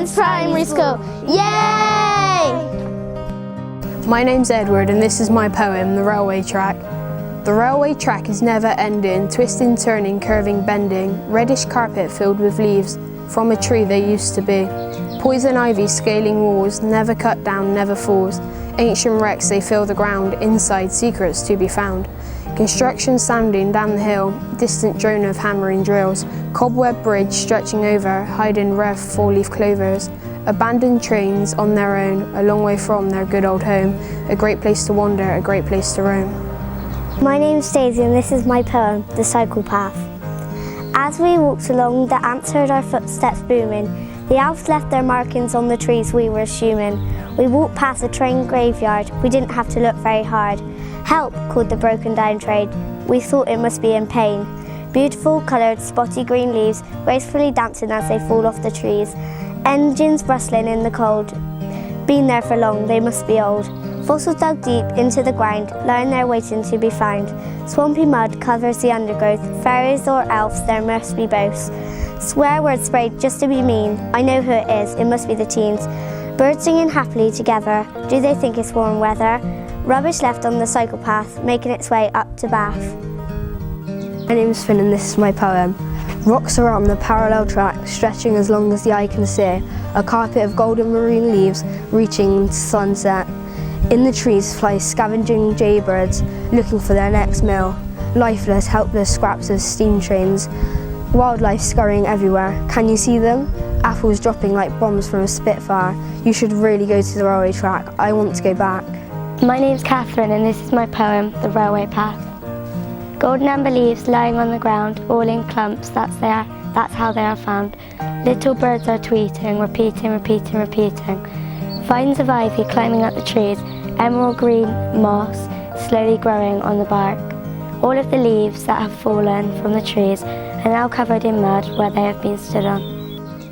Dance Primary School. Yay! My name's Edward and this is my poem, The Railway Track. The railway track is never ending, twisting, turning, curving, bending, reddish carpet filled with leaves, from a tree they used to be. Poison ivy scaling walls, never cut down, never falls. Ancient wrecks, they fill the ground, inside secrets to be found. Construction sounding down the hill, distant drone of hammering drills. Cobweb bridge stretching over, hiding rev four-leaf clovers. Abandoned trains on their own, a long way from their good old home. A great place to wander, a great place to roam. My name's Daisy and this is my poem, The Cycle Path. As we walked along, the ants heard our footsteps booming. The elves left their markings on the trees we were assuming. We walked past a train graveyard, we didn't have to look very hard. Help, called the broken down train, we thought it must be in pain. Beautiful coloured spotty green leaves, gracefully dancing as they fall off the trees. Engines rustling in the cold, been there for long, they must be old. Fossils dug deep into the ground, lying there waiting to be found. Swampy mud covers the undergrowth, fairies or elves there must be both. Swear words sprayed just to be mean, I know who it is, it must be the teens. Birds singing happily together, do they think it's warm weather? Rubbish left on the cycle path, making its way up to Bath. My name is Finn and this is my poem. Rocks are on the parallel track, stretching as long as the eye can see. A carpet of golden marine leaves, reaching to sunset. In the trees fly scavenging jaybirds, looking for their next meal. Lifeless, helpless scraps of steam trains. Wildlife scurrying everywhere. Can you see them? Apples dropping like bombs from a Spitfire. You should really go to the railway track. I want to go back. My name's Catherine and this is my poem, The Railway Path. Golden amber leaves lying on the ground, all in clumps, that's how they are found. Little birds are tweeting, repeating, repeating, repeating. Vines of ivy climbing up the trees, emerald green moss slowly growing on the bark. All of the leaves that have fallen from the trees are now covered in mud where they have been stood on.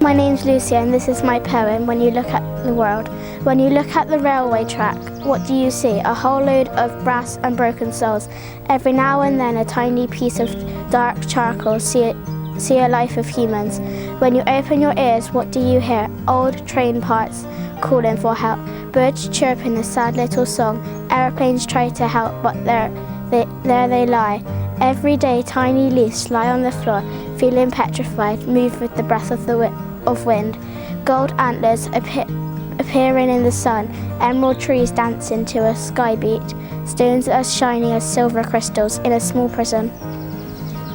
My name's Lucia and this is my poem, When You Look at the World. When you look at the railway track, what do you see? A whole load of brass and broken souls. Every now and then a tiny piece of dark charcoal, see a life of humans. When you open your ears, what do you hear? Old train parts calling for help. Birds chirping a sad little song. Aeroplanes try to help, but there they lie. Every day tiny leaves lie on the floor, feeling petrified, moved with the breath of wind. Gold antlers appearing in the sun, emerald trees dancing to a sky beat, stones as shining as silver crystals in a small prison.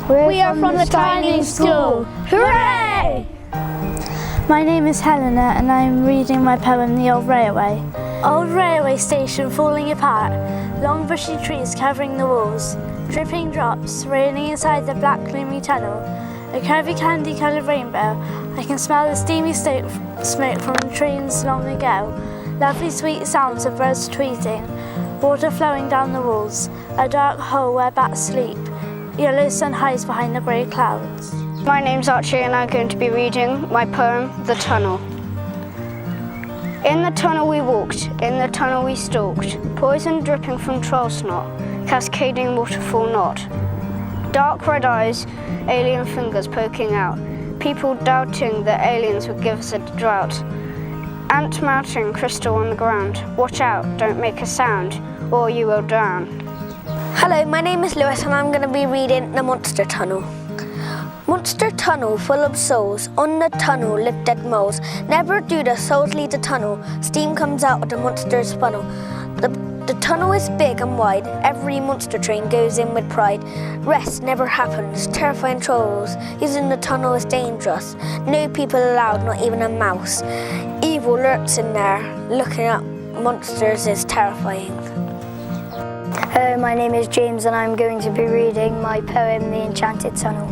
We are from the Tynings School. Hooray! My name is Helena and I'm reading my poem, The Old Railway. Old railway station falling apart, long bushy trees covering the walls, dripping drops raining inside the black gloomy tunnel. A curvy candy-coloured rainbow, I can smell the steamy smoke from trains long ago. Lovely sweet sounds of birds tweeting, water flowing down the walls, a dark hole where bats sleep, yellow sun hides behind the grey clouds. My name's Archie and I'm going to be reading my poem, The Tunnel. In the tunnel we walked, in the tunnel we stalked, poison dripping from troll snot, cascading waterfall knot. Dark red eyes, alien fingers poking out, people doubting that aliens would give us a drought. Ant mounting crystal on the ground, watch out, don't make a sound, or you will drown. Hello, my name is Lewis and I'm going to be reading The Monster Tunnel. Monster tunnel full of souls, on the tunnel live dead moles. Never do the souls leave the tunnel, steam comes out of the monster's funnel. The tunnel is big and wide, every monster train goes in with pride. Rest never happens, terrifying trolls, using the tunnel is dangerous. No people allowed, not even a mouse. Evil lurks in there, looking at monsters is terrifying. Hello, my name is James and I'm going to be reading my poem, The Enchanted Tunnel.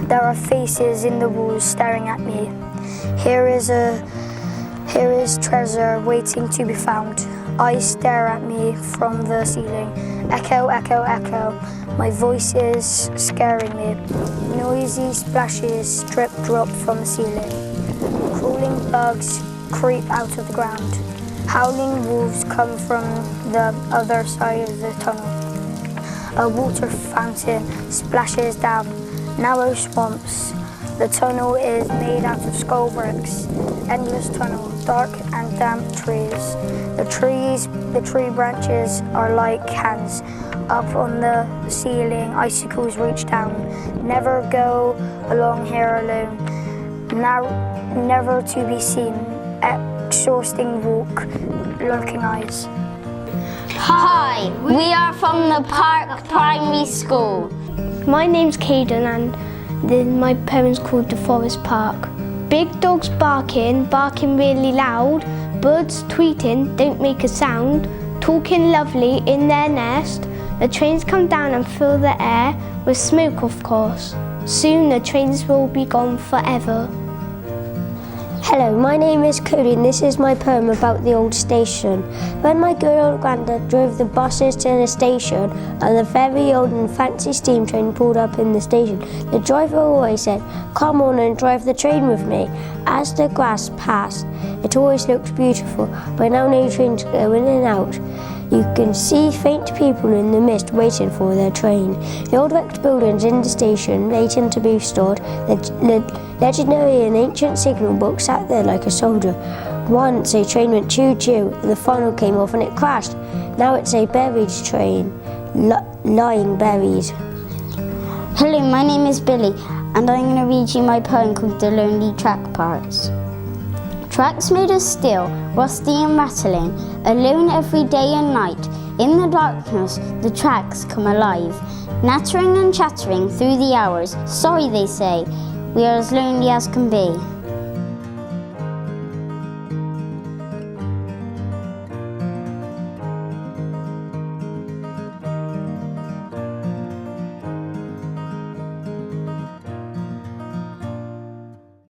There are faces in the walls staring at me. Here is treasure waiting to be found. Eyes stare at me from the ceiling. Echo, echo, echo. My voice is scaring me. Noisy splashes drip drop from the ceiling. Crawling bugs creep out of the ground. Howling wolves come from the other side of the tunnel. A water fountain splashes down. Narrow swamps The tunnel is made out of skull bricks. Endless tunnel, dark and damp trees. The tree branches are like hands. Up on the ceiling, icicles reach down. Never go along here alone. Now, never to be seen. Exhausting walk, lurking eyes. Hi, we are from the Park Primary School. My name's Caden and my poem's called The Forest Park. Big dogs barking really loud. Birds tweeting, don't make a sound. Talking lovely in their nest. The trains come down and fill the air with smoke, of course. Soon the trains will be gone forever. Hello, my name is Cody and this is my poem about the old station. When my good old granddad drove the buses to the station and the very old and fancy steam train pulled up in the station, the driver always said, "Come on and drive the train with me." As the grass passed, it always looked beautiful, but now no trains go in and out. You can see faint people in the mist waiting for their train. The old wrecked buildings in the station waiting to be restored. The legendary and ancient signal book sat there like a soldier. Once a train went choo-choo and the funnel came off and it crashed. Now it's a buried train, lying buried. Hello, my name is Billy and I'm going to read you my poem called The Lonely Track Parts. Tracks made of steel, rusty and rattling, alone every day and night. In the darkness, the tracks come alive, nattering and chattering through the hours. Sorry, they say, we are as lonely as can be.